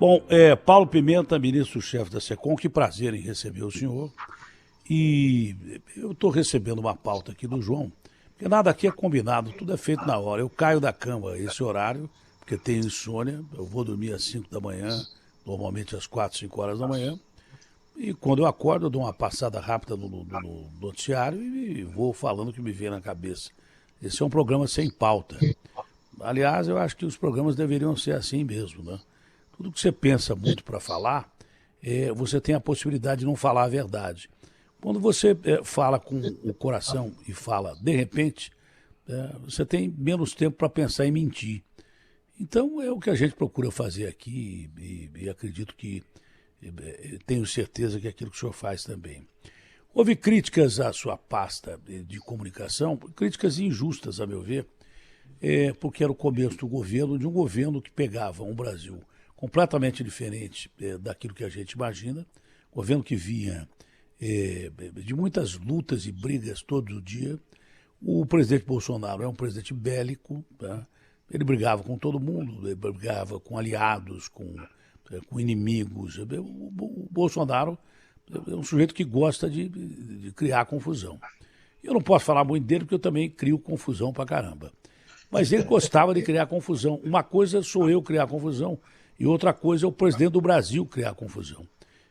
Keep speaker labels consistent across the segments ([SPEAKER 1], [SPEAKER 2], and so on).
[SPEAKER 1] Bom, Paulo Pimenta, ministro-chefe da SECOM, que prazer em receber o senhor. E eu estou recebendo uma pauta aqui do João, porque nada aqui é combinado, tudo é feito na hora. Eu caio da cama esse horário, porque tenho insônia, eu vou dormir às 5 da manhã, normalmente às 4, 5 horas da manhã. E quando eu acordo, eu dou uma passada rápida no noticiário e vou falando o que me vem na cabeça. Esse é um programa sem pauta. Aliás, eu acho que os programas deveriam ser assim mesmo, né? Tudo que você pensa muito para falar, você tem a possibilidade de não falar a verdade. Quando você fala com o coração e fala de repente, você tem menos tempo para pensar em mentir. Então é o que a gente procura fazer aqui e acredito que tenho certeza que é aquilo que o senhor faz também. Houve críticas à sua pasta de comunicação, críticas injustas, a meu ver, porque era o começo do governo, de um governo que pegava um Brasil completamente diferente daquilo que a gente imagina, governo que vinha de muitas lutas e brigas todo dia. O presidente Bolsonaro é um presidente bélico, tá? Ele brigava com todo mundo, ele brigava com aliados, com inimigos. O Bolsonaro é um sujeito que gosta de criar confusão. Eu não posso falar muito dele porque eu também crio confusão pra caramba. Mas ele gostava de criar confusão. Uma coisa sou eu criar confusão e outra coisa é o presidente do Brasil criar confusão.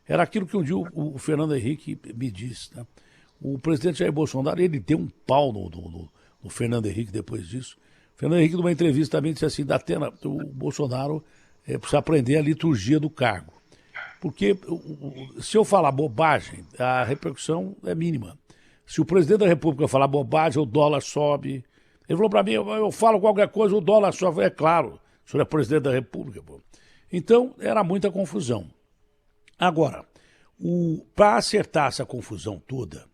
[SPEAKER 1] Era aquilo que um dia o Fernando Henrique me disse, né? O presidente Jair Bolsonaro, ele deu um pau no Fernando Henrique depois disso. O Fernando Henrique, numa entrevista, também disse assim, Datena, o Bolsonaro precisa aprender a liturgia do cargo. Porque se eu falar bobagem, a repercussão é mínima. Se o presidente da República falar bobagem, o dólar sobe. Ele falou para mim, eu falo qualquer coisa, o dólar sobe. É claro, o senhor é presidente da República. Pô. Então, era muita confusão. Agora, para acertar essa confusão toda,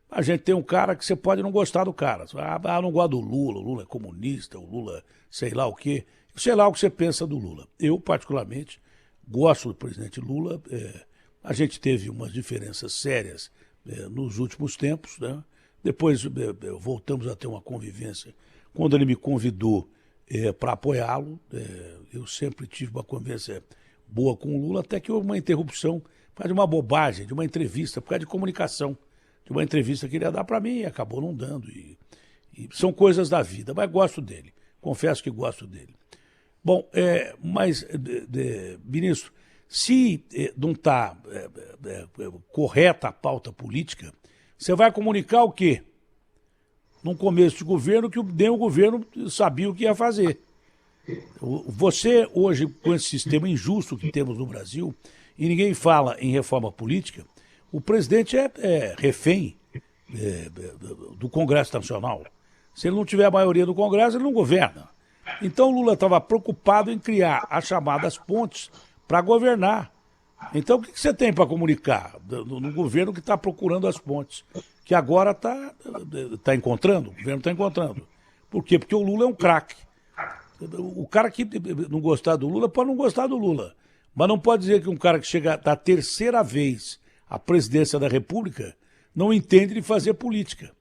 [SPEAKER 1] a gente tem um cara que você pode não gostar do cara. Ah, não gosto do Lula, o Lula é comunista, o Lula sei lá o quê. Sei lá o que você pensa do Lula. Eu, particularmente, gosto do presidente Lula. A gente teve umas diferenças sérias nos últimos tempos, né? Depois voltamos a ter uma convivência. Quando ele me convidou para apoiá-lo, eu sempre tive uma convivência boa com o Lula, até que houve uma interrupção por causa de uma bobagem, de uma entrevista, por causa de comunicação, de uma entrevista que ele ia dar para mim e acabou não dando. E são coisas da vida, mas gosto dele, confesso que gosto dele. Bom, mas, ministro, se não está correta a pauta política, você vai comunicar o quê? Num começo de governo que nem o governo sabia o que ia fazer. Você, hoje, com esse sistema injusto que temos no Brasil, e ninguém fala em reforma política, o presidente é refém do Congresso Nacional. Se ele não tiver a maioria do Congresso, ele não governa. Então o Lula estava preocupado em criar as chamadas pontes para governar. Então o que você tem para comunicar no governo que está procurando as pontes? Que agora está encontrando, o governo está encontrando. Por quê? Porque o Lula é um craque. O cara que não gostar do Lula pode não gostar do Lula. Mas não pode dizer que um cara que chega da terceira vez à presidência da República não entende de fazer política.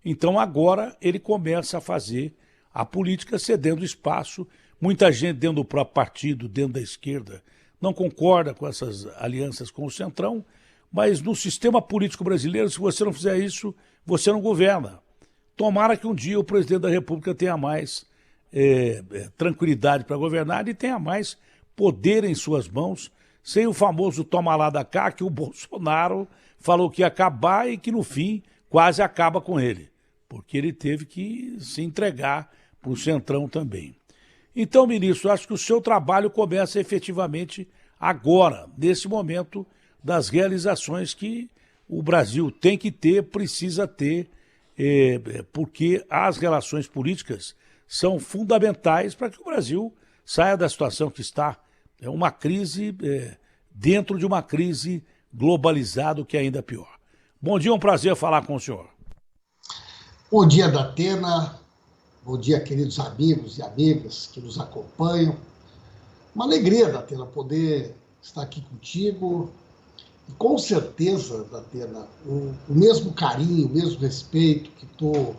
[SPEAKER 1] Então agora ele começa a fazer a política cedendo espaço. Muita gente dentro do próprio partido, dentro da esquerda, não concorda com essas alianças com o Centrão, mas no sistema político brasileiro, se você não fizer isso, você não governa. Tomara que um dia o presidente da República tenha mais tranquilidade para governar e tenha mais poder em suas mãos, sem o famoso toma lá da cá, que o Bolsonaro falou que ia acabar e que no fim quase acaba com ele, porque ele teve que se entregar para o Centrão também. Então, ministro, acho que o seu trabalho começa efetivamente agora, nesse momento das realizações que o Brasil tem que ter, precisa ter, porque as relações políticas são fundamentais para que o Brasil saia da situação que está. É uma crise dentro de uma crise globalizada, que é ainda pior. Bom dia, é um prazer falar com o senhor.
[SPEAKER 2] Bom dia, Datena. Bom dia, queridos amigos e amigas que nos acompanham. Uma alegria, Datena, poder estar aqui contigo. E com certeza, Datena, o mesmo carinho, o mesmo respeito que tu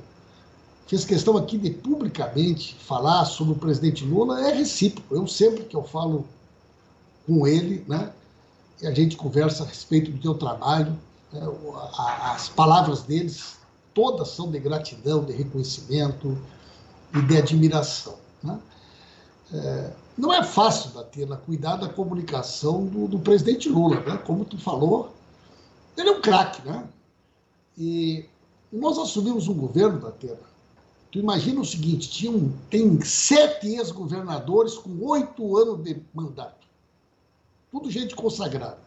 [SPEAKER 2] fiz questão aqui de publicamente falar sobre o presidente Lula é recíproco. Eu sempre que eu falo com ele, né? E a gente conversa a respeito do teu trabalho. Né? As palavras deles todas são de gratidão, de reconhecimento e de admiração. Né? Não é fácil, Datena, cuidar da comunicação do presidente Lula, né? Como tu falou, ele é um craque, né? E nós assumimos um governo, Datena. Tu imagina o seguinte, tem 7 ex-governadores com 8 anos de mandato. Tudo gente consagrada.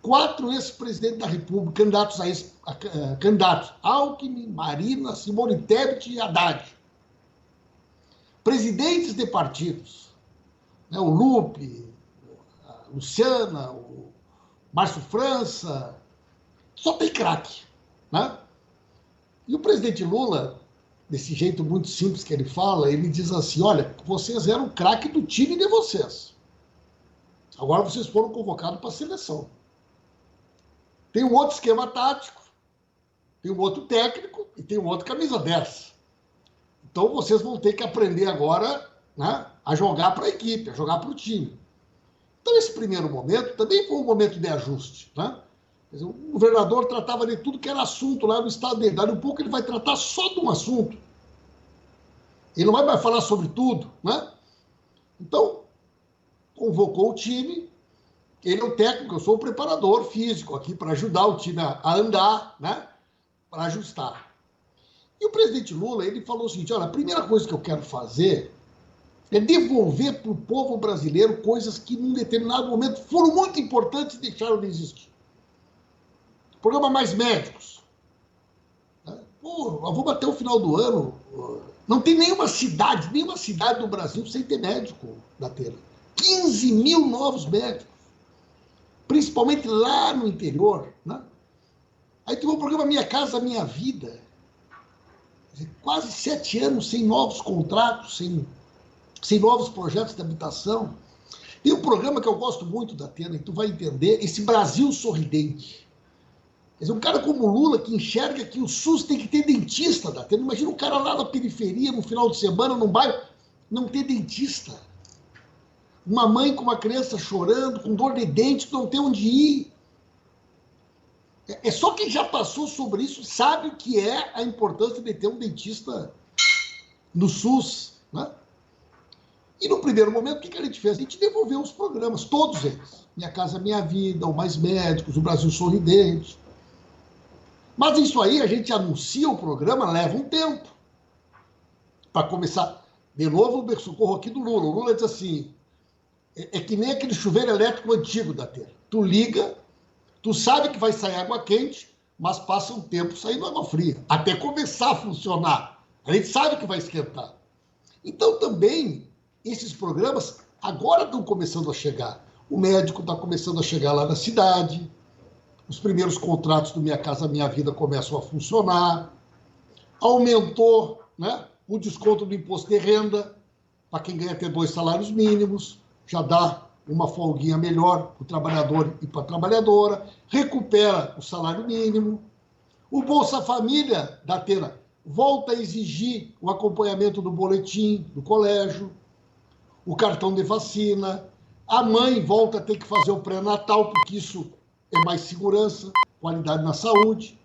[SPEAKER 2] 4 ex-presidentes da República, candidatos, Alckmin, Marina, Simone Tebet e Haddad. Presidentes de partidos, né, o Lupe, a Luciana, o Márcio França, só tem craque. Né? E o presidente Lula, desse jeito muito simples que ele fala, ele diz assim, olha, vocês eram craque do time de vocês. Agora vocês foram convocados para a seleção. Tem um outro esquema tático, tem um outro técnico e tem um outro camisa 10. Então vocês vão ter que aprender agora, né, a jogar para a equipe, a jogar para o time. Então esse primeiro momento também foi um momento de ajuste. Né? Quer dizer, o governador tratava de tudo que era assunto lá no estado dele. Dali um pouco ele vai tratar só de um assunto. Ele não vai mais falar sobre tudo. Né? Então, convocou o time. Ele é o técnico, eu sou o preparador físico aqui para ajudar o time a andar, né? Para ajustar. E o presidente Lula, ele falou o seguinte, olha, a primeira coisa que eu quero fazer é devolver para o povo brasileiro coisas que, num determinado momento, foram muito importantes e deixaram de existir. Programa Mais Médicos. Pô, vamos até o final do ano. Não tem nenhuma cidade do Brasil sem ter médico na tela. 15 mil novos médicos. Principalmente lá no interior. Né? Aí teve o programa Minha Casa Minha Vida. Quase 7 anos sem novos contratos, sem novos projetos de habitação. Tem um programa que eu gosto muito da Atena, e tu vai entender, esse Brasil Sorridente. Quer dizer, um cara como o Lula, que enxerga que o SUS tem que ter dentista da Atena. Imagina um cara lá na periferia, no final de semana, num bairro, não ter dentista. Uma mãe com uma criança chorando, com dor de dente, não tem onde ir. É só quem já passou sobre isso sabe o que é a importância de ter um dentista no SUS. Né? E no primeiro momento, o que a gente fez? A gente devolveu os programas, todos eles. Minha Casa Minha Vida, o Mais Médicos, o Brasil Sorridente. Mas isso aí, a gente anuncia o programa, leva um tempo. Para começar, de novo, o socorro aqui do Lula. O Lula diz assim, é que nem aquele chuveiro elétrico antigo da Terra. Tu liga, tu sabe que vai sair água quente, mas passa um tempo saindo água fria, até começar a funcionar. A gente sabe que vai esquentar. Então, também, esses programas agora estão começando a chegar. O médico está começando a chegar lá na cidade, os primeiros contratos do Minha Casa Minha Vida começam a funcionar, aumentou, né, o desconto do imposto de renda para quem ganha até 2 salários mínimos, já dá uma folguinha melhor para o trabalhador e para a trabalhadora, recupera o salário mínimo. O Bolsa Família da Atena volta a exigir o acompanhamento do boletim do colégio, o cartão de vacina, a mãe volta a ter que fazer o pré-natal, porque isso é mais segurança, qualidade na saúde.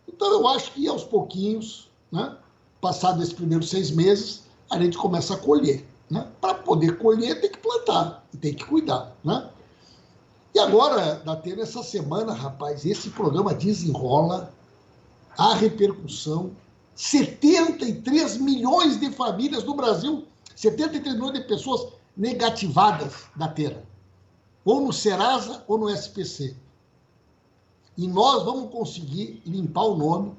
[SPEAKER 2] Então, eu acho que aos pouquinhos, né, passados esses primeiros 6 meses, a gente começa a colher. Né? Para poder colher, tem que plantar e tem que cuidar. Né? E agora, Datena, essa semana, rapaz, esse programa desenrola a repercussão. 73 milhões de famílias do Brasil, 73 milhões de pessoas negativadas, Datena, ou no Serasa ou no SPC. E nós vamos conseguir limpar o nome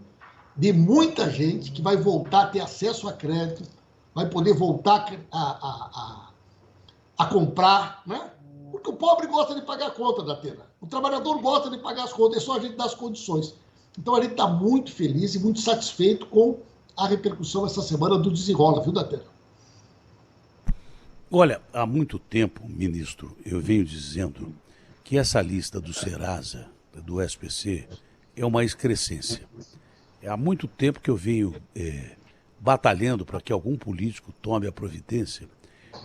[SPEAKER 2] de muita gente que vai voltar a ter acesso a crédito, vai poder voltar a comprar, né? Porque o pobre gosta de pagar a conta, Datena. O trabalhador gosta de pagar as contas, é só a gente dar as condições. Então, a gente está muito feliz e muito satisfeito com a repercussão essa semana do Desenrola, viu, Datena?
[SPEAKER 1] Olha, há muito tempo, ministro, eu venho dizendo que essa lista do Serasa, do SPC, é uma excrescência. Há muito tempo que eu venho batalhando para que algum político tome a providência.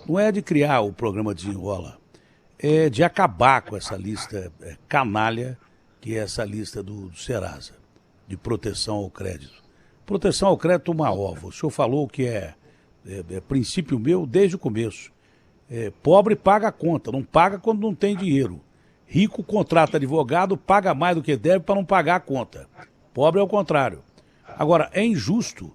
[SPEAKER 1] Não é de criar o programa Desenrola, é de acabar com essa lista canalha, que é essa lista do Serasa, de proteção ao crédito. Proteção ao crédito, uma ova. O senhor falou que é princípio meu desde o começo. Pobre paga a conta, não paga quando não tem dinheiro. Rico contrata advogado, paga mais do que deve para não pagar a conta. Pobre é o contrário. Agora, é injusto.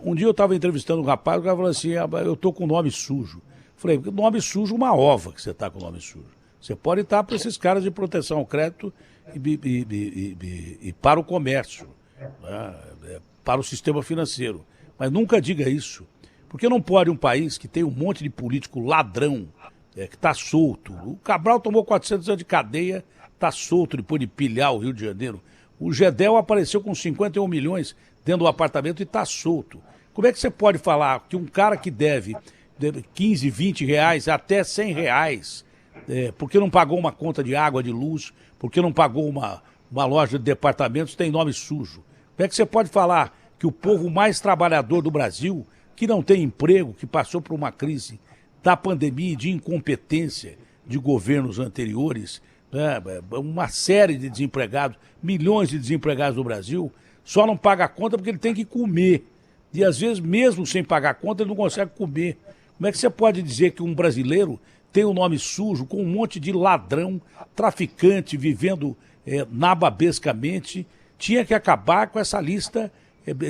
[SPEAKER 1] Um dia eu estava entrevistando um rapaz, o cara falou assim, eu estou com o nome sujo. Falei, nome sujo, uma ova que você está com o nome sujo. Você pode estar para esses caras de proteção ao crédito e para o comércio, né? Para o sistema financeiro. Mas nunca diga isso. Porque não pode um país que tem um monte de político ladrão, que está solto. O Cabral tomou 400 anos de cadeia, está solto depois de pilhar o Rio de Janeiro. O Gedel apareceu com 51 milhões dentro do apartamento e está solto. Como é que você pode falar que um cara que deve 15, 20 reais, até 100 reais, porque não pagou uma conta de água, de luz, porque não pagou uma loja de departamentos, tem nome sujo? Como é que você pode falar que o povo mais trabalhador do Brasil, que não tem emprego, que passou por uma crise da pandemia e de incompetência de governos anteriores, né, uma série de desempregados, milhões de desempregados no Brasil, só não paga a conta porque ele tem que comer. E às vezes, mesmo sem pagar a conta, ele não consegue comer. Como é que você pode dizer que um brasileiro tem um nome sujo, com um monte de ladrão, traficante, vivendo nababescamente? Tinha que acabar com essa lista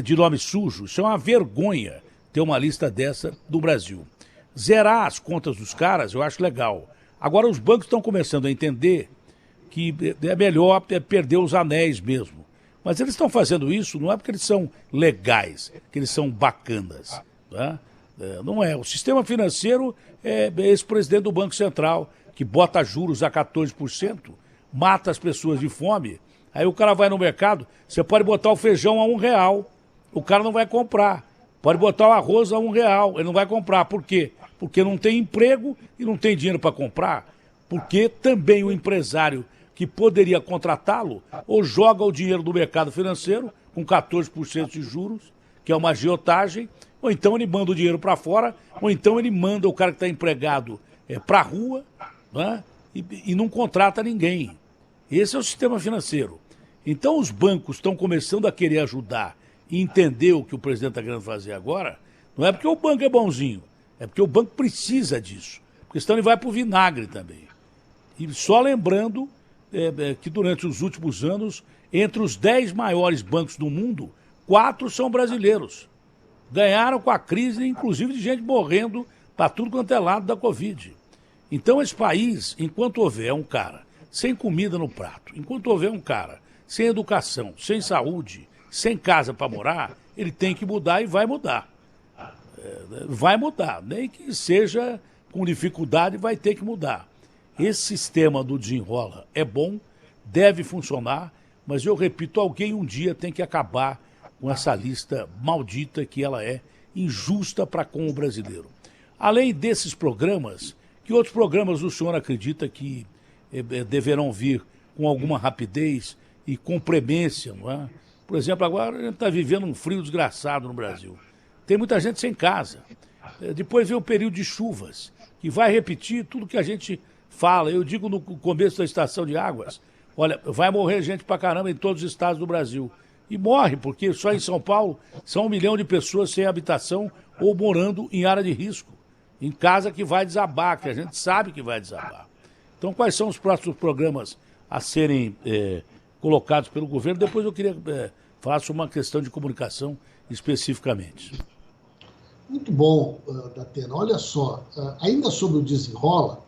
[SPEAKER 1] de nome sujo. Isso é uma vergonha ter uma lista dessa do Brasil. Zerar as contas dos caras, eu acho legal. Agora os bancos estão começando a entender que é melhor perder os anéis mesmo. Mas eles estão fazendo isso não é porque eles são legais, que eles são bacanas. Tá? Não é. O sistema financeiro é esse presidente do Banco Central, que bota juros a 14%, mata as pessoas de fome. Aí o cara vai no mercado, você pode botar o feijão a R$1, o cara não vai comprar. Pode botar o arroz a R$1, ele não vai comprar. Por quê? Porque não tem emprego e não tem dinheiro para comprar. Porque também o empresário que poderia contratá-lo ou joga o dinheiro do mercado financeiro com 14% de juros, que é uma agiotagem, ou então ele manda o dinheiro para fora, ou então ele manda o cara que está empregado para a rua, né? E não contrata ninguém. Esse é o sistema financeiro. Então os bancos estão começando a querer ajudar e entender o que o presidente está querendo fazer agora. Não é porque o banco é bonzinho, é porque o banco precisa disso. Porque senão ele vai para o vinagre também. E só lembrando que durante os últimos anos, entre os 10 maiores bancos do mundo, 4 são brasileiros. Ganharam com a crise, inclusive de gente morrendo para tudo quanto é lado da Covid. Então esse país, enquanto houver um cara sem comida no prato, enquanto houver um cara sem educação, sem saúde, sem casa para morar, ele tem que mudar e vai mudar. Vai mudar, nem que seja com dificuldade, vai ter que mudar. Esse sistema do desenrola é bom, deve funcionar, mas eu repito, alguém um dia tem que acabar com essa lista maldita que ela é injusta para com o brasileiro. Além desses programas, que outros programas o senhor acredita que deverão vir com alguma rapidez e com premência, não é? Por exemplo, agora a gente está vivendo um frio desgraçado no Brasil. Tem muita gente sem casa. Depois vem o período de chuvas, que vai repetir tudo que a gente fala. Eu digo no começo da estação de águas, olha, vai morrer gente pra caramba em todos os estados do Brasil. E morre, porque só em São Paulo são 1 milhão de pessoas sem habitação ou morando em área de risco, em casa que vai desabar, que a gente sabe que vai desabar. Então, quais são os próximos programas a serem colocados pelo governo? Depois eu queria falar sobre uma questão de comunicação especificamente.
[SPEAKER 2] Muito bom, Datena. Olha só, ainda sobre o desenrola,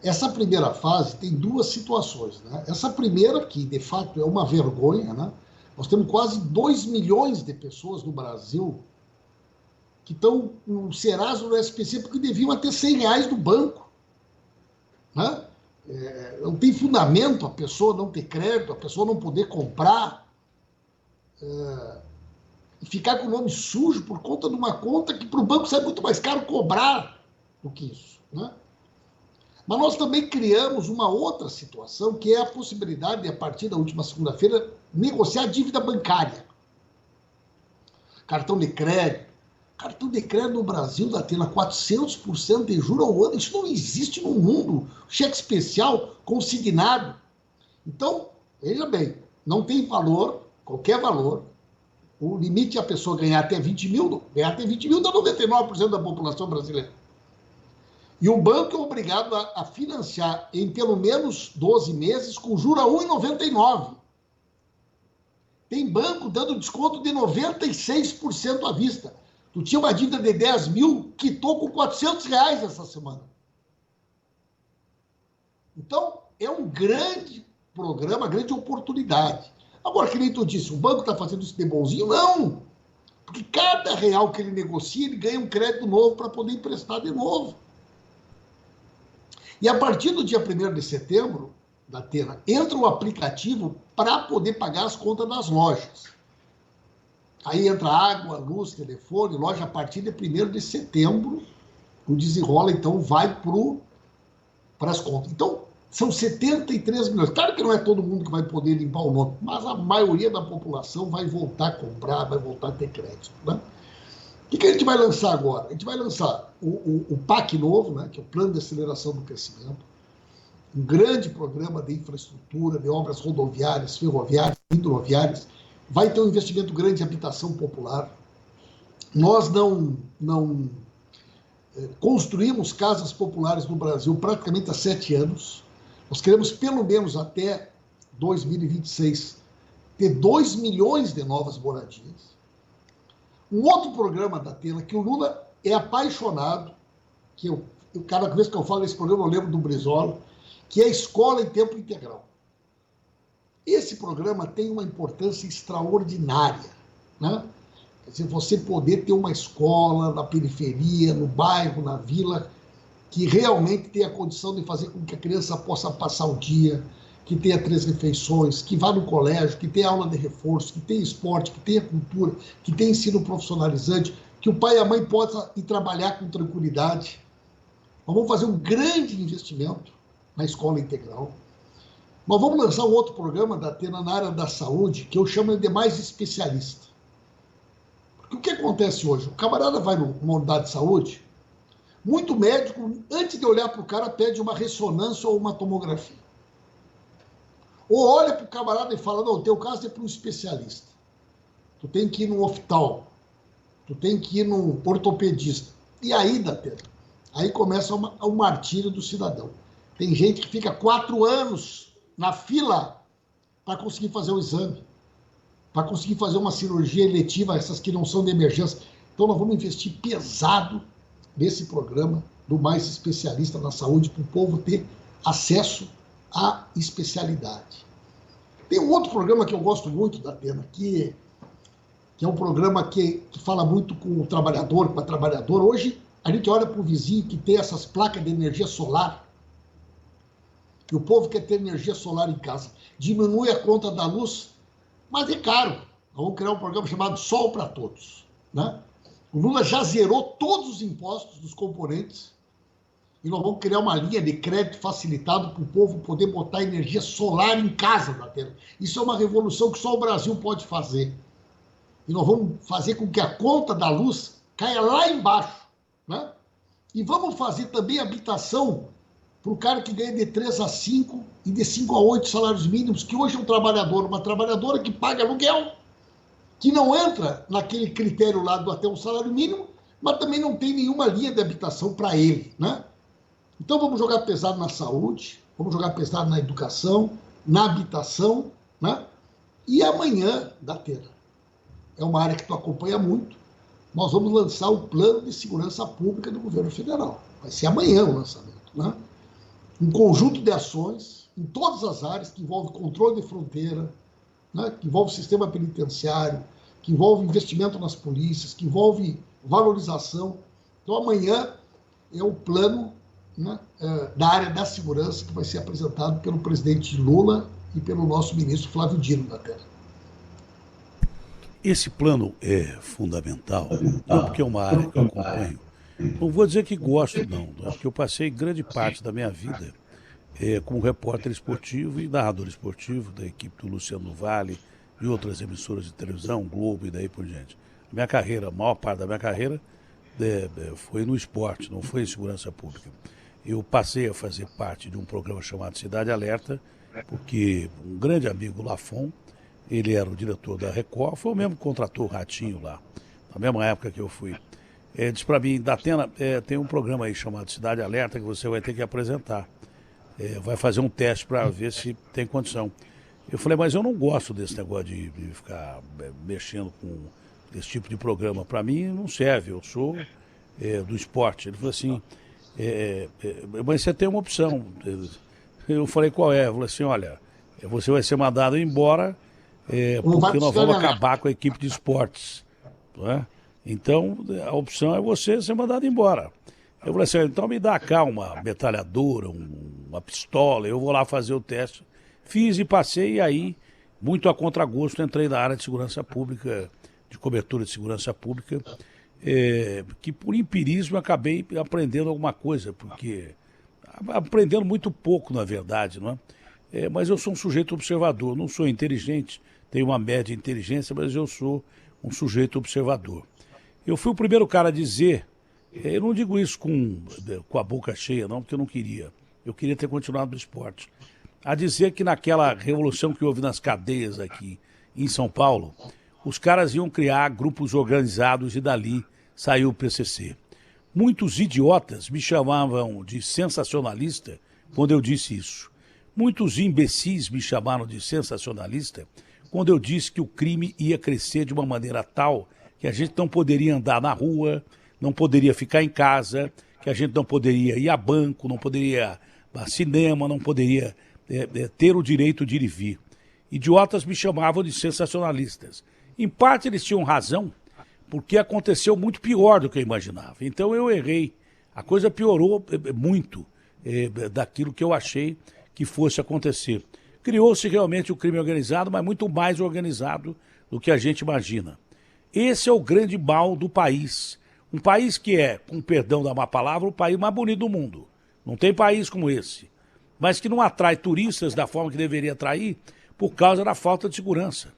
[SPEAKER 2] essa primeira fase tem duas situações, né? Essa primeira, que de fato é uma vergonha, né? Nós temos quase 2 milhões de pessoas no Brasil que estão no Serasa ou no SPC porque deviam ter R$100 do banco, né? Não tem fundamento a pessoa não ter crédito, a pessoa não poder comprar e ficar com o nome sujo por conta de uma conta que para o banco sai muito mais caro cobrar do que isso, né? Mas nós também criamos uma outra situação, que é a possibilidade de, a partir da última segunda-feira, negociar dívida bancária. Cartão de crédito, Cartão de crédito no Brasil, Datena, 400% de juros ao ano. Isso não existe no mundo. Cheque especial consignado. Então, veja bem, não tem valor, qualquer valor. O limite é a pessoa ganhar até 20 mil. Ganhar até 20 mil dá 99% da população brasileira. E o banco é obrigado a financiar em pelo menos 12 meses com juros a 1,99. Tem banco dando desconto de 96% à vista. Tu tinha uma dívida de 10 mil, quitou com R$ 400 essa semana. Então, é um grande programa, grande oportunidade. Agora, que nem tu disse, o banco está fazendo isso de bonzinho? Não! Porque cada real que ele negocia, ele ganha um crédito novo para poder emprestar de novo. E a partir do dia 1º de setembro, Datena, entra o aplicativo para poder pagar as contas das lojas. Aí entra água, luz, telefone, loja, a partir de 1º de setembro, o desenrola, então, vai para as contas. Então, são 73 milhões. Claro que não é todo mundo que vai poder limpar o nome, mas a maioria da população vai voltar a comprar, vai voltar a ter crédito. Né? O que a gente vai lançar agora? A gente vai lançar o PAC novo, né, que é o Plano de Aceleração do Crescimento, um grande programa de infraestrutura, de obras rodoviárias, ferroviárias, hidroviárias. Vai ter um investimento grande em habitação popular. Nós não construímos casas populares no Brasil praticamente há 7 anos. Nós queremos, pelo menos até 2026, ter 2 milhões de novas moradias. Um outro programa da Atena, que o Lula é apaixonado, que cada vez que eu falo desse programa eu lembro do Brizola, que é a escola em tempo integral. Esse programa tem uma importância extraordinária, né? Quer dizer, você poder ter uma escola na periferia, no bairro, na vila, que realmente tenha a condição de fazer com que a criança possa passar o dia, que tenha 3 refeições, que vá no colégio, que tenha aula de reforço, que tenha esporte, que tenha cultura, que tenha ensino profissionalizante, que o pai e a mãe possam ir trabalhar com tranquilidade. Nós vamos fazer um grande investimento na escola integral. Nós vamos lançar um outro programa da Atena na área da saúde, que eu chamo de mais especialista. Porque o que acontece hoje? O camarada vai numa unidade de saúde, muito médico, antes de olhar para o cara, pede uma ressonância ou uma tomografia. Ou olha para o camarada e fala, não, o teu caso é para um especialista. Tu tem que ir num oftalmo, tu tem que ir num ortopedista. E aí, Datena, aí começa o martírio do cidadão. Tem gente que fica 4 anos na fila para conseguir fazer o exame, para conseguir fazer uma cirurgia eletiva, essas que não são de emergência. Então, nós vamos investir pesado nesse programa do mais especialista na saúde, para o povo ter acesso à especialidade. Tem um outro programa que eu gosto muito, Datena, que é um programa que fala muito com o trabalhador, com a trabalhadora. Hoje, a gente olha para o vizinho que tem essas placas de energia solar, que o povo quer ter energia solar em casa, diminui a conta da luz, mas é caro. Nós vamos criar um programa chamado Sol para Todos, né? O Lula já zerou todos os impostos dos componentes e nós vamos criar uma linha de crédito facilitado para o povo poder botar energia solar em casa, Datena. Isso é uma revolução que só o Brasil pode fazer. E nós vamos fazer com que a conta da luz caia lá embaixo, né? E vamos fazer também habitação para o cara que ganha de 3 a 5 e de 5 a 8 salários mínimos, que hoje é um trabalhador, uma trabalhadora que paga aluguel, que não entra naquele critério lá do até um salário mínimo, mas também não tem nenhuma linha de habitação para ele, né? Então vamos jogar pesado na saúde, vamos jogar pesado na educação, na habitação, né? E amanhã, Datena, é uma área que tu acompanha muito, nós vamos lançar o Plano de Segurança Pública do Governo Federal. Vai ser amanhã o lançamento, né? Um conjunto de ações em todas as áreas que envolve controle de fronteira, né, que envolve sistema penitenciário, que envolve investimento nas polícias, que envolve valorização. Então, amanhã é o plano, né, da área da segurança que vai ser apresentado pelo presidente Lula e pelo nosso ministro Flávio Dino da Terra.
[SPEAKER 1] Esse plano é fundamental, não porque é uma área que eu acompanho. Não vou dizer que gosto, não, porque eu passei grande parte da minha vida como repórter esportivo e narrador esportivo da equipe do Luciano Vale e outras emissoras de televisão, Globo e daí por diante. Minha carreira, a maior parte da minha carreira foi no esporte, não foi em segurança pública. Eu passei a fazer parte de um programa chamado Cidade Alerta, porque um grande amigo, Lafon, ele era o diretor da Record, foi o mesmo que contratou o Ratinho lá, na mesma época que eu fui. Disse para mim, Datena, tem um programa aí chamado Cidade Alerta que você vai ter que apresentar. Vai fazer um teste para ver se tem condição. Eu falei, mas eu não gosto desse negócio de ficar mexendo com esse tipo de programa. Para mim não serve, eu sou do esporte. Ele falou assim, mas você tem uma opção. Eu falei, qual é? Ele falou assim, olha, você vai ser mandado embora porque nós vamos acabar com a equipe de esportes. Não é? Então, a opção é você ser mandado embora. Eu falei assim, então me dá cá uma metralhadora, uma pistola, eu vou lá fazer o teste. Fiz e passei, e aí, muito a contragosto, entrei na área de segurança pública, de cobertura de segurança pública, que por empirismo acabei aprendendo alguma coisa, porque aprendendo muito pouco, na verdade, não é? Mas eu sou um sujeito observador, não sou inteligente, tenho uma média de inteligência, mas eu sou um sujeito observador. Eu fui o primeiro cara a dizer, eu não digo isso com a boca cheia, não, porque eu não queria. Eu queria ter continuado no esporte. A dizer que naquela revolução que houve nas cadeias aqui em São Paulo, os caras iam criar grupos organizados e dali saiu o PCC. Muitos idiotas me chamavam de sensacionalista quando eu disse isso. Muitos imbecis me chamaram de sensacionalista quando eu disse que o crime ia crescer de uma maneira tal que a gente não poderia andar na rua, não poderia ficar em casa, que a gente não poderia ir a banco, não poderia ir a cinema, não poderia ter o direito de ir e vir. Idiotas me chamavam de sensacionalistas. Em parte eles tinham razão, porque aconteceu muito pior do que eu imaginava. Então eu errei. A coisa piorou muito daquilo que eu achei que fosse acontecer. Criou-se realmente o crime organizado, mas muito mais organizado do que a gente imagina. Esse é o grande mal do país. Um país que é, com perdão da má palavra, o país mais bonito do mundo. Não tem país como esse. Mas que não atrai turistas da forma que deveria atrair por causa da falta de segurança.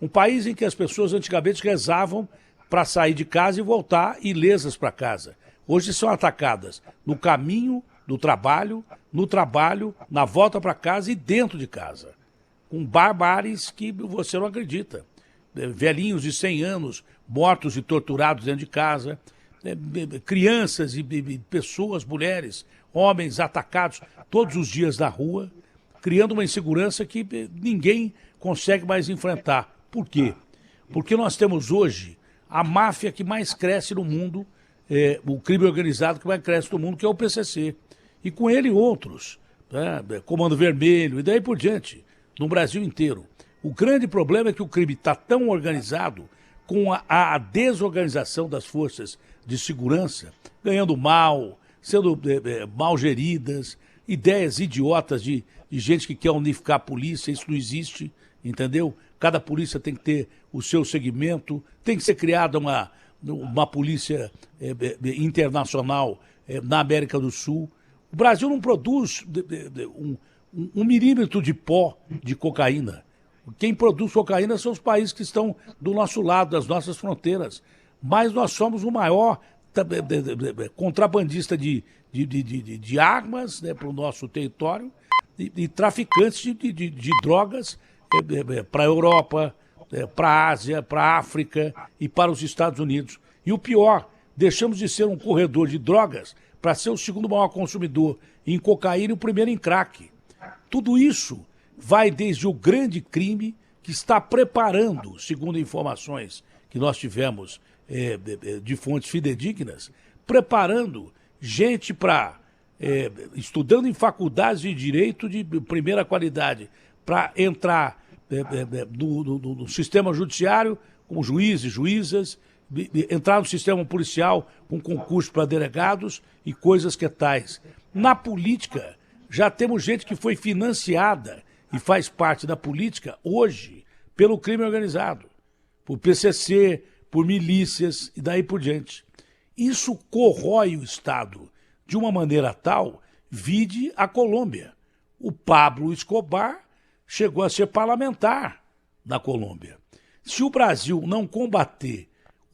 [SPEAKER 1] Um país em que as pessoas antigamente rezavam para sair de casa e voltar ilesas para casa. Hoje são atacadas no caminho do trabalho, no trabalho, na volta para casa e dentro de casa. Com barbares que você não acredita. Velhinhos de 100 anos mortos e torturados dentro de casa, crianças e pessoas, mulheres, homens atacados todos os dias na rua, criando uma insegurança que ninguém consegue mais enfrentar. Por quê? Porque nós temos hoje a máfia que mais cresce no mundo, o crime organizado que mais cresce no mundo, que é o PCC. E com ele outros, Comando Vermelho e daí por diante, no Brasil inteiro. O grande problema é que o crime está tão organizado, com a desorganização das forças de segurança, ganhando mal, sendo mal geridas, ideias idiotas de gente que quer unificar a polícia, isso não existe, entendeu? Cada polícia tem que ter o seu segmento, tem que ser criada uma polícia internacional na América do Sul. O Brasil não produz um milímetro de pó de cocaína. Quem produz cocaína são os países que estão do nosso lado, das nossas fronteiras. Mas nós somos o maior contrabandista de armas para o nosso território e traficantes de drogas para a Europa, para a Ásia, para a África e para os Estados Unidos. E o pior, deixamos de ser um corredor de drogas para ser o segundo maior consumidor em cocaína e o primeiro em crack. Tudo isso vai desde o grande crime que está preparando, segundo informações que nós tivemos de fontes fidedignas, preparando gente para, estudando em faculdades de direito de primeira qualidade, para entrar no sistema judiciário como juízes, juízas, entrar no sistema policial com concurso para delegados e coisas que tais. Na política, já temos gente que foi financiada e faz parte da política hoje pelo crime organizado, por PCC, por milícias e daí por diante. Isso corrói o Estado de uma maneira tal, vide a Colômbia. O Pablo Escobar chegou a ser parlamentar na Colômbia. Se o Brasil não combater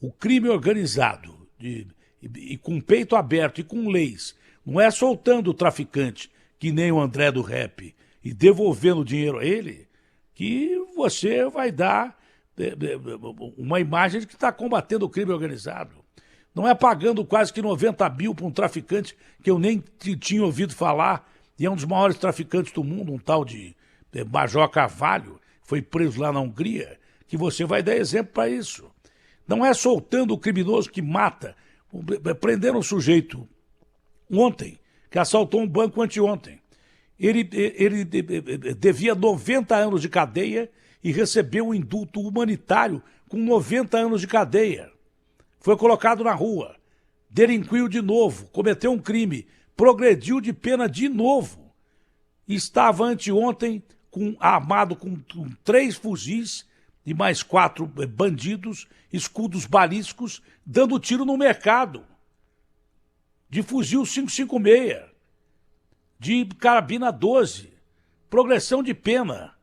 [SPEAKER 1] o crime organizado, e com peito aberto e com leis, não é soltando o traficante, que nem o André do Rap, e devolvendo o dinheiro a ele, que você vai dar uma imagem de que está combatendo o crime organizado. Não é pagando quase que 90 mil para um traficante que eu nem tinha ouvido falar, e é um dos maiores traficantes do mundo, um tal de Major Carvalho, foi preso lá na Hungria, que você vai dar exemplo para isso. Não é soltando o criminoso que mata. Prenderam um sujeito ontem, que assaltou um banco anteontem. Ele devia 90 anos de cadeia e recebeu um indulto humanitário com 90 anos de cadeia. Foi colocado na rua, delinquiu de novo, cometeu um crime, progrediu de pena de novo. Estava anteontem armado com 3 fuzis e mais 4 bandidos, escudos balísticos, dando tiro no mercado. De fuzil 556, de carabina 12, progressão de pena.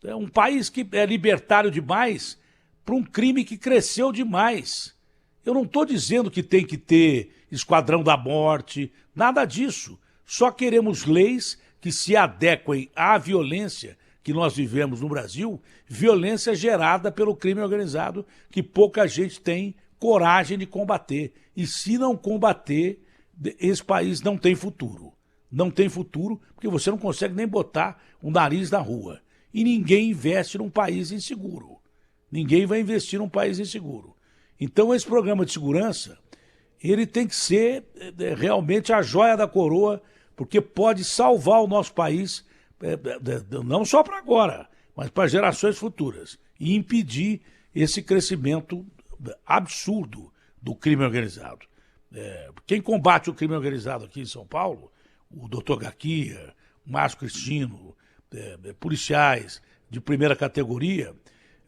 [SPEAKER 1] É um país que é libertário demais para um crime que cresceu demais. Eu não estou dizendo que tem que ter esquadrão da morte, nada disso. Só queremos leis que se adequem à violência que nós vivemos no Brasil, violência gerada pelo crime organizado, que pouca gente tem coragem de combater. E se não combater, esse país não tem futuro. Não tem futuro porque você não consegue nem botar o nariz na rua. E ninguém investe num país inseguro. Ninguém vai investir num país inseguro. Então esse programa de segurança, ele tem que ser realmente a joia da coroa, porque pode salvar o nosso país, não só para agora, mas para gerações futuras, e impedir esse crescimento absurdo do crime organizado. Quem combate o crime organizado aqui em São Paulo, o doutor Gaquia, o Márcio Cristino, policiais de primeira categoria,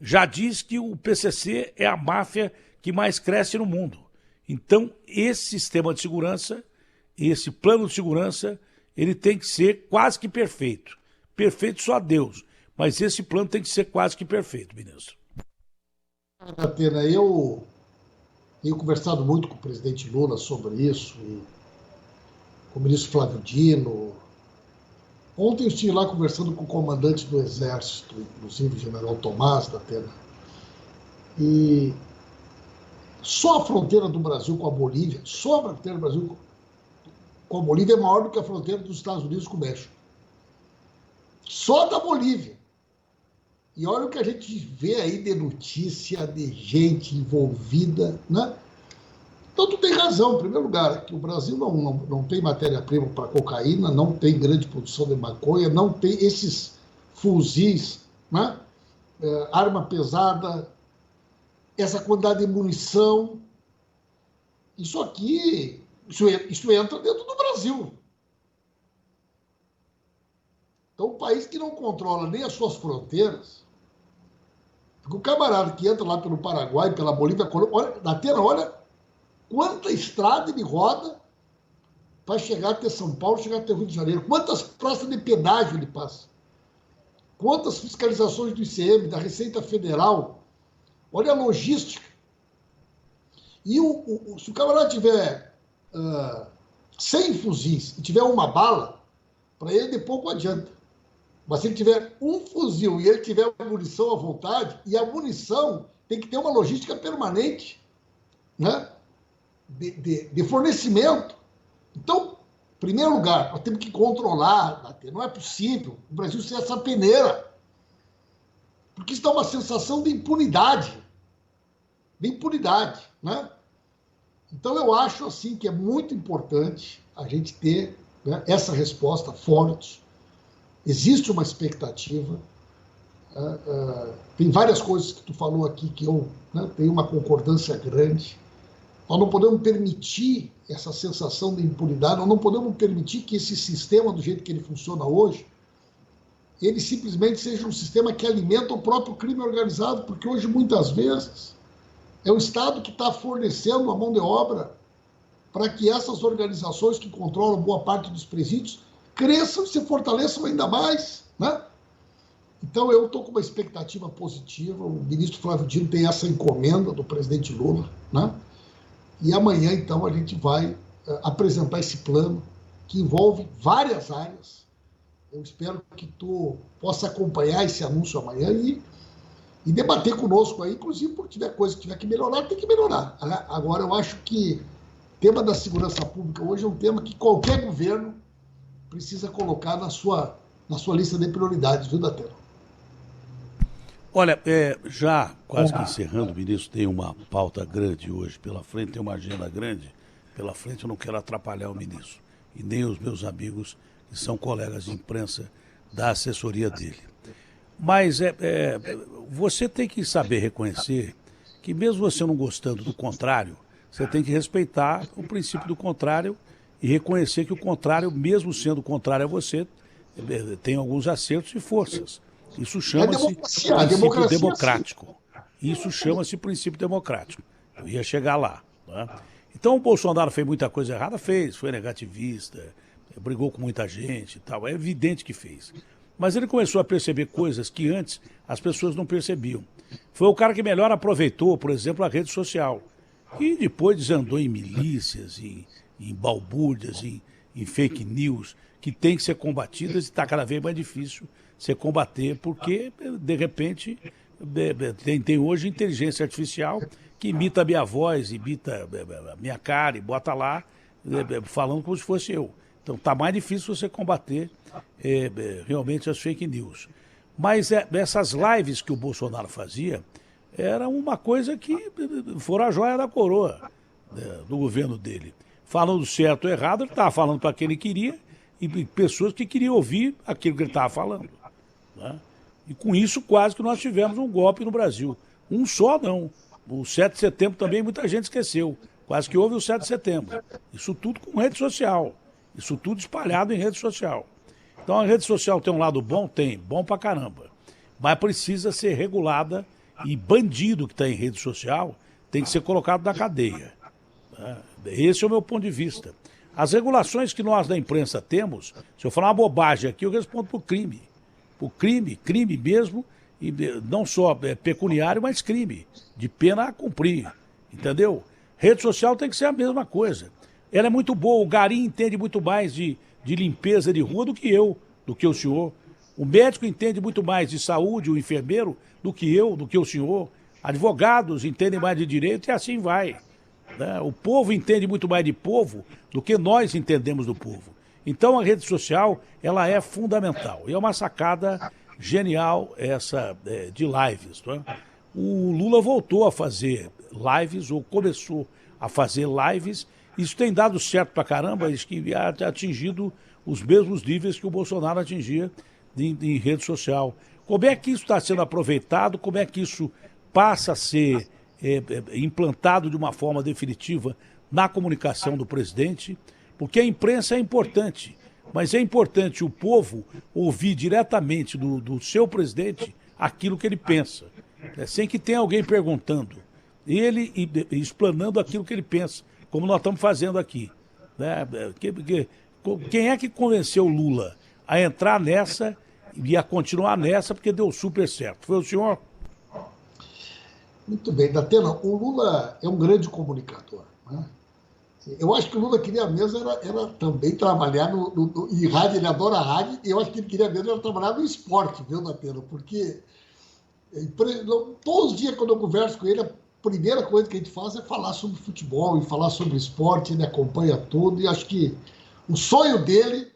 [SPEAKER 1] já diz que o PCC é a máfia que mais cresce no mundo. Então, esse sistema de segurança, esse plano de segurança, ele tem que ser quase que perfeito. Perfeito só Deus, mas esse plano tem que ser quase que perfeito, ministro.
[SPEAKER 2] Atena, eu tenho conversado muito com o presidente Lula sobre isso, e com o ministro Flávio Dino. Ontem eu estive lá conversando com o comandante do Exército, inclusive o general Tomás da Atena. E só a fronteira do Brasil com a Bolívia, só a fronteira do Brasil com a Bolívia é maior do que a fronteira dos Estados Unidos com o México. Só da Bolívia. E olha o que a gente vê aí de notícia, de gente envolvida, né? Então, tu tem razão, em primeiro lugar, que o Brasil não tem matéria-prima para cocaína, não tem grande produção de maconha, não tem esses fuzis, né? Arma pesada, essa quantidade de munição. Isso aqui, isso entra dentro do Brasil. Então, um país que não controla nem as suas fronteiras, o camarada que entra lá pelo Paraguai, pela Bolívia, olha quanta estrada ele roda para chegar até São Paulo, chegar até Rio de Janeiro. Quantas praças de pedágio ele passa. Quantas fiscalizações do ICM, da Receita Federal. Olha a logística. E se o camarada tiver 100 fuzis e tiver uma bala, para ele de pouco adianta. Mas se ele tiver um fuzil e ele tiver munição à vontade, e a munição tem que ter uma logística permanente, né? De fornecimento. Então, em primeiro lugar, nós temos que controlar, não é possível o Brasil ser essa peneira, porque isso dá uma sensação de impunidade, né? Então, eu acho assim que é muito importante a gente ter, né, essa resposta forte. Existe uma expectativa, tem várias coisas que tu falou aqui que eu, né, tenho uma concordância grande. Nós não podemos permitir essa sensação de impunidade, nós não podemos permitir que esse sistema, do jeito que ele funciona hoje, ele simplesmente seja um sistema que alimenta o próprio crime organizado, porque hoje, muitas vezes, é o Estado que está fornecendo a mão de obra para que essas organizações que controlam boa parte dos presídios cresçam e se fortaleçam ainda mais, né? Então, eu estou com uma expectativa positiva. O ministro Flávio Dino tem essa encomenda do presidente Lula, né? E amanhã, então, a gente vai apresentar esse plano que envolve várias áreas. Eu espero que tu possa acompanhar esse anúncio amanhã e debater conosco aí, inclusive, porque tiver coisa que tiver que melhorar, tem que melhorar. Né? Agora, eu acho que o tema da segurança pública hoje é um tema que qualquer governo precisa colocar na sua lista de prioridades, viu, Datena?
[SPEAKER 1] Olha, já quase que encerrando, o ministro tem uma pauta grande hoje pela frente, tem uma agenda grande pela frente, eu não quero atrapalhar o ministro e nem os meus amigos que são colegas de imprensa da assessoria dele. Mas você tem que saber reconhecer que mesmo você não gostando do contrário, você tem que respeitar o princípio do contrário e reconhecer que o contrário, mesmo sendo contrário a você, tem alguns acertos e forças. Isso chama-se princípio democrático. Isso chama-se princípio democrático. Eu ia chegar lá. Né? Então o Bolsonaro fez muita coisa errada? Fez. Foi negativista, brigou com muita gente e tal. É evidente que fez. Mas ele começou a perceber coisas que antes as pessoas não percebiam. Foi o cara que melhor aproveitou, por exemplo, a rede social. E depois desandou em milícias, em balbúrdias, em fake news, que tem que ser combatidas e está cada vez mais difícil você combater, porque, de repente, tem hoje inteligência artificial que imita a minha voz, imita a minha cara e bota lá, falando como se fosse eu. Então está mais difícil você combater realmente as fake news. Mas essas lives que o Bolsonaro fazia era uma coisa que fora a joia da coroa do governo dele. Falando certo ou errado, ele estava falando para quem ele queria e pessoas que queriam ouvir aquilo que ele estava falando. Né? E com isso quase que nós tivemos um golpe no Brasil. Um só não. O 7 de setembro também muita gente esqueceu. Quase que houve o 7 de setembro. Isso tudo com rede social. Isso tudo espalhado em rede social. Então a rede social tem um lado bom? Tem. Bom pra caramba. Mas precisa ser regulada e bandido que está em rede social tem que ser colocado na cadeia. Né? Esse é o meu ponto de vista. As regulações que nós da imprensa temos, se eu falar uma bobagem aqui, eu respondo por crime. Por crime mesmo, e não só pecuniário, mas crime, de pena a cumprir, entendeu? Rede social tem que ser a mesma coisa. Ela é muito boa, o Gari entende muito mais de limpeza de rua do que eu, do que o senhor. O médico entende muito mais de saúde, o enfermeiro, do que eu, do que o senhor. Advogados entendem mais de direito e assim vai. Né? O povo entende muito mais de povo do que nós entendemos do povo. Então a rede social, ela é fundamental. E é uma sacada genial essa de lives. Né? O Lula voltou a fazer lives, ou começou a fazer lives. Isso tem dado certo pra caramba, isso que ha atingido os mesmos níveis que o Bolsonaro atingia em rede social. Como é que isso está sendo aproveitado? Como é que isso passa a ser implantado de uma forma definitiva na comunicação do presidente? Porque a imprensa é importante, mas é importante o povo ouvir diretamente do seu presidente aquilo que ele pensa, sem que tenha alguém perguntando, ele explanando aquilo que ele pensa, como nós estamos fazendo aqui. Né? Quem é que convenceu o Lula a entrar nessa e a continuar nessa porque deu super certo? Foi o senhor?
[SPEAKER 2] Muito bem, Datena, o Lula é um grande comunicador, né? Eu acho que o Lula queria mesmo era também trabalhar em rádio, ele adora rádio, e eu acho que ele queria mesmo era trabalhar no esporte, viu, Datena? Porque todos os dias quando eu converso com ele, a primeira coisa que a gente faz é falar sobre futebol e falar sobre esporte, ele acompanha tudo, e acho que o sonho dele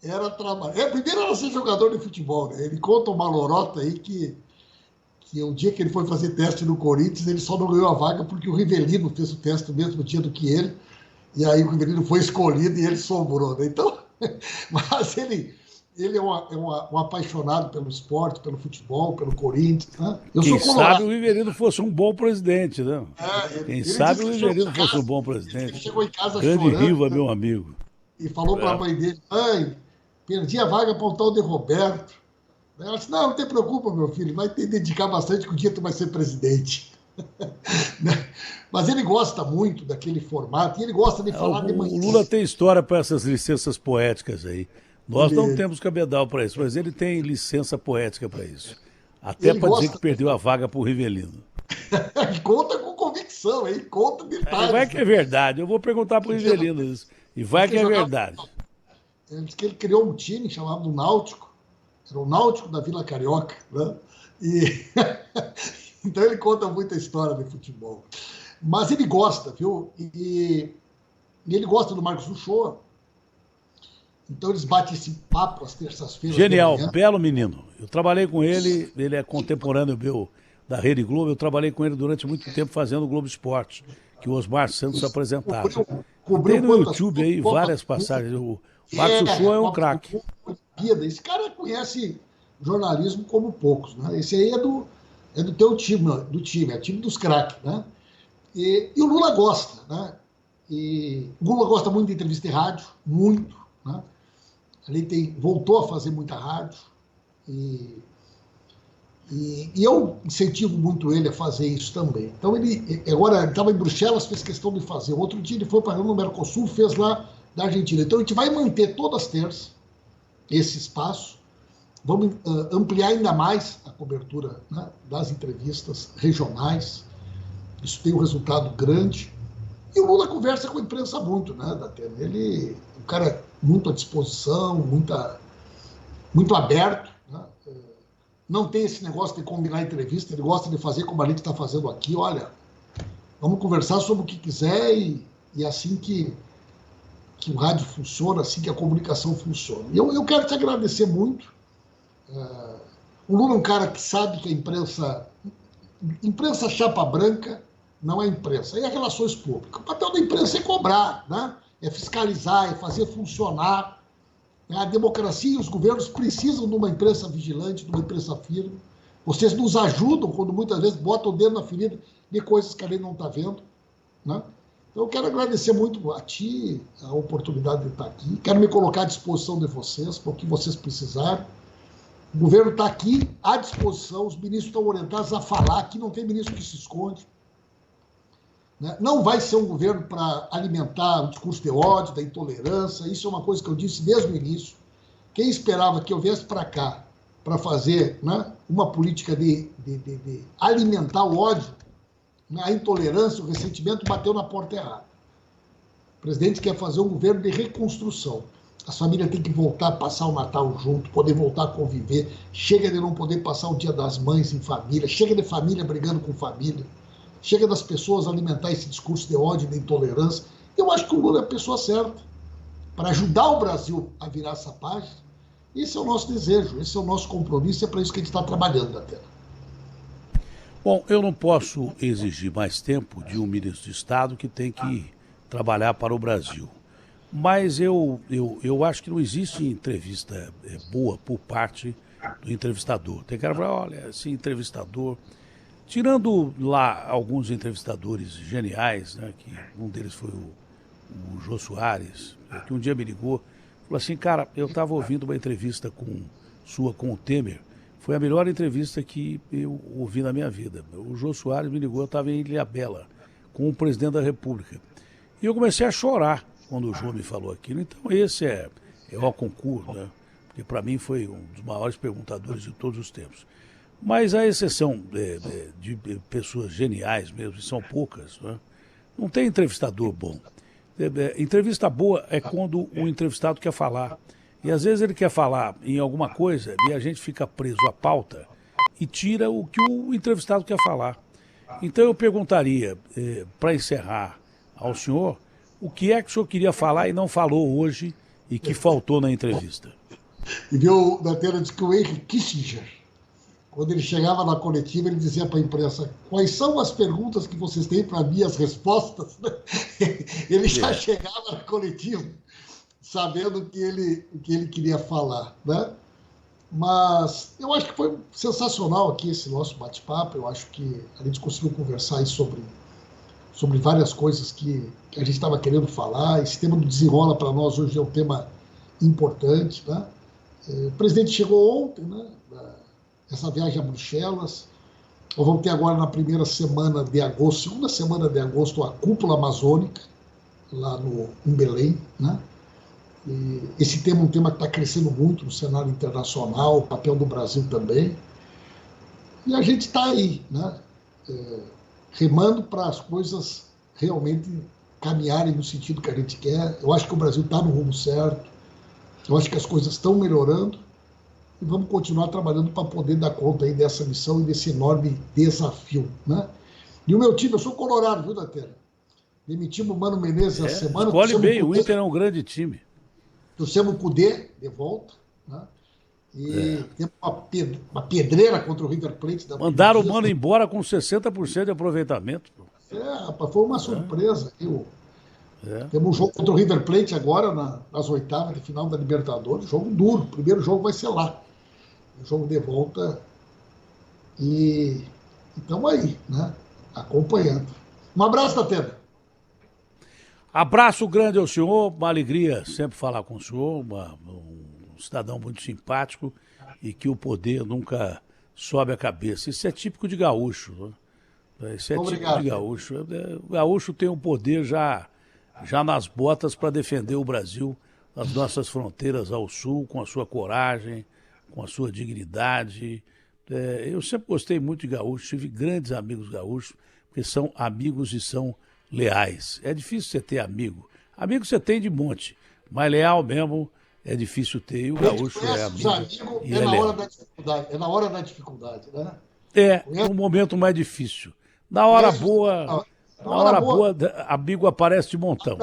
[SPEAKER 2] era trabalhar. Primeiro era ser jogador de futebol, né? Ele conta uma lorota aí que o dia que ele foi fazer teste no Corinthians, ele só não ganhou a vaga porque o Rivelino fez o teste no mesmo dia do que ele, e aí o Rivelino foi escolhido e ele sobrou, né? Então, mas ele é um apaixonado pelo esporte, pelo futebol, pelo Corinthians. Né?
[SPEAKER 1] Quem sabe o Rivelino fosse um bom presidente, né? Quem sabe o Rivelino fosse um bom presidente.
[SPEAKER 2] Ele chegou em casa
[SPEAKER 1] grande
[SPEAKER 2] chorando.
[SPEAKER 1] Riva, meu amigo.
[SPEAKER 2] E falou para a mãe dele, mãe, perdi a vaga para o tal de Roberto. Ela disse, não te preocupa, meu filho, vai ter que dedicar bastante que o dia tu vai ser presidente. Mas ele gosta muito daquele formato e ele gosta de falar de manhã.
[SPEAKER 1] O Lula tem história para essas licenças poéticas aí. Nós não
[SPEAKER 2] Ele,
[SPEAKER 1] temos cabedal para isso, mas ele tem licença poética para isso. Até
[SPEAKER 2] ele
[SPEAKER 1] para dizer
[SPEAKER 2] gosta,
[SPEAKER 1] que perdeu a vaga para o Rivelino.
[SPEAKER 2] ele conta com convicção, ele conta
[SPEAKER 1] E vai
[SPEAKER 2] detalhes,
[SPEAKER 1] que
[SPEAKER 2] né?
[SPEAKER 1] é verdade. Eu vou perguntar para o
[SPEAKER 2] Ele
[SPEAKER 1] Rivelino isso. E vai que é
[SPEAKER 2] jogava,
[SPEAKER 1] verdade.
[SPEAKER 2] ele disse que ele criou um time chamado Náutico, era o Náutico da Vila Carioca, né? E então ele conta muita história de futebol. Mas ele gosta, viu? E ele gosta do Marcos Uchoa. Então eles batem esse papo às terças-feiras de
[SPEAKER 1] Genial,
[SPEAKER 2] manhã.
[SPEAKER 1] belo menino. Eu trabalhei com ele, ele é contemporâneo meu da Rede Globo. Eu trabalhei com ele durante muito tempo fazendo o Globo Esporte, que o Osmar Santos apresentava.
[SPEAKER 2] Cobriu,
[SPEAKER 1] E tem
[SPEAKER 2] cobriu
[SPEAKER 1] no
[SPEAKER 2] quantas
[SPEAKER 1] YouTube aí
[SPEAKER 2] Copa
[SPEAKER 1] várias
[SPEAKER 2] do Mundo,
[SPEAKER 1] passagens. O Marcos Uchoa é um
[SPEAKER 2] Copa do
[SPEAKER 1] craque.
[SPEAKER 2] Mundo, Olimpíada. Esse cara conhece jornalismo como poucos, né? Esse aí é do teu time, é time dos craques, né? E o Lula gosta, né? E o Lula gosta muito de entrevista em rádio, muito, né? Ele voltou a fazer muita rádio e eu incentivo muito ele a fazer isso também. Então ele estava em Bruxelas, fez questão de fazer. Outro dia ele foi para o Mercosul, fez lá da Argentina. Então a gente vai manter todas as terças esse espaço. Vamos ampliar ainda mais a cobertura, né, das entrevistas regionais. Isso tem um resultado grande. E o Lula conversa com a imprensa muito, né, Datena? Ele é um cara muito à disposição, muito aberto, né? Não tem esse negócio de combinar entrevista, ele gosta de fazer como a gente está fazendo aqui. Olha, vamos conversar sobre o que quiser e é assim que o rádio funciona, assim que a comunicação funciona. E eu quero te agradecer muito. O Lula é um cara que sabe que a imprensa chapa branca não é imprensa, é relações públicas. O papel da imprensa é cobrar, né? É fiscalizar, é fazer funcionar. A democracia e os governos precisam de uma imprensa vigilante, de uma imprensa firme. Vocês nos ajudam quando muitas vezes botam o dedo na ferida de coisas que a gente não está vendo, né? Então eu quero agradecer muito a ti a oportunidade de estar aqui. Quero me colocar à disposição de vocês, para o que vocês precisarem. O governo está aqui à disposição, os ministros estão orientados a falar, aqui não tem ministro que se esconde. Não vai ser um governo para alimentar o discurso de ódio, da intolerância. Isso é uma coisa que eu disse desde o início. Quem esperava que eu viesse para cá para fazer, né, uma política de alimentar o ódio, né, a intolerância, o ressentimento, bateu na porta errada. O presidente quer fazer um governo de reconstrução. As famílias têm que voltar a passar o Natal junto, poder voltar a conviver. Chega de não poder passar o Dia das Mães em família. Chega de família brigando com família. Chega das pessoas alimentar esse discurso de ódio e de intolerância. Eu acho que o Lula é a pessoa certa para ajudar o Brasil a virar essa página. Esse é o nosso desejo, esse é o nosso compromisso, é para isso que a gente está trabalhando, Datena.
[SPEAKER 1] Bom, eu não posso exigir mais tempo de um ministro de Estado que tem que trabalhar para o Brasil. Mas eu acho que não existe entrevista boa por parte do entrevistador. Tem cara que fala, olha, esse entrevistador... Tirando lá alguns entrevistadores geniais, né, que um deles foi o Jô Soares, que um dia me ligou, falou assim, cara, eu estava ouvindo uma entrevista com o Temer, foi a melhor entrevista que eu ouvi na minha vida. O Jô Soares me ligou, eu estava em Ilhabela, com o presidente da República. E eu comecei a chorar quando o Jô me falou aquilo. Então esse é o concurso, né? Porque para mim foi um dos maiores perguntadores de todos os tempos. Mas a exceção de pessoas geniais mesmo, e são poucas, né? Não tem entrevistador bom. Entrevista boa é quando o entrevistado quer falar. E às vezes ele quer falar em alguma coisa e a gente fica preso à pauta e tira o que o entrevistado quer falar. Então eu perguntaria, para encerrar ao senhor, o que é que o senhor queria falar e não falou hoje e que faltou na entrevista?
[SPEAKER 2] E viu, Datena, diz que o Henry Kissinger, quando ele chegava na coletiva, ele dizia para a imprensa, quais são as perguntas que vocês têm para mim, as respostas? Ele já chegava na coletiva sabendo o que ele queria falar, né? Mas eu acho que foi sensacional aqui esse nosso bate-papo. Eu acho que a gente conseguiu conversar aí sobre várias coisas que a gente estava querendo falar. Esse tema do Desenrola para nós hoje é um tema importante, né? O presidente chegou ontem, né? Essa viagem a Bruxelas. Nós vamos ter agora na primeira semana de agosto, segunda semana de agosto, a cúpula amazônica, lá em Belém, né? E esse tema é um tema que está crescendo muito no cenário internacional, o papel do Brasil também. E a gente está aí, né? Remando para as coisas realmente caminharem no sentido que a gente quer. Eu acho que o Brasil está no rumo certo. Eu acho que as coisas estão melhorando. E vamos continuar trabalhando para poder dar conta aí dessa missão e desse enorme desafio, né? E o meu time, eu sou colorado, viu, Datena? Demitimos o Mano Menezes essa semana.
[SPEAKER 1] Escolhe bem, o Inter é um grande time.
[SPEAKER 2] Trouxemos o Cudê de volta, né? E temos uma pedreira contra o River Plate.
[SPEAKER 1] Mandaram o Mano embora com 60% de aproveitamento.
[SPEAKER 2] Rapaz, foi uma surpresa. Temos um jogo contra o River Plate agora, nas oitavas de final da Libertadores. Jogo duro. O primeiro jogo vai ser lá. O jogo de volta. E estamos aí, né? Acompanhando. Um abraço, Datena.
[SPEAKER 1] Abraço grande ao senhor, uma alegria sempre falar com o senhor, um cidadão muito simpático e que o poder nunca sobe a cabeça. Isso é típico de gaúcho, né? Isso é
[SPEAKER 2] Obrigado,
[SPEAKER 1] típico de gaúcho. O gaúcho tem um poder já nas botas para defender o Brasil, as nossas fronteiras ao sul, com a sua coragem, com a sua dignidade. Eu sempre gostei muito de gaúcho, tive grandes amigos gaúchos, porque são amigos e são leais. É difícil você ter amigo. Amigo você tem de monte, mas leal mesmo é difícil ter. E o gaúcho é amigo. E
[SPEAKER 2] na hora da dificuldade. É na hora da dificuldade, né?
[SPEAKER 1] No momento mais difícil. Na hora boa, amigo aparece de montão.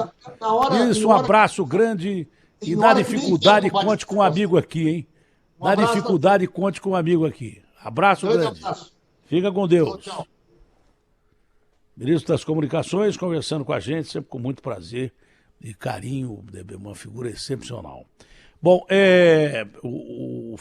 [SPEAKER 1] Isso, um abraço grande. E na dificuldade, conte com um amigo aqui, hein? Na dificuldade, conte com um amigo aqui. Abraço grande. Fica com Deus.
[SPEAKER 2] Tchau.
[SPEAKER 1] Ministro das Comunicações, conversando com a gente, sempre com muito prazer e carinho, uma figura excepcional. Bom, o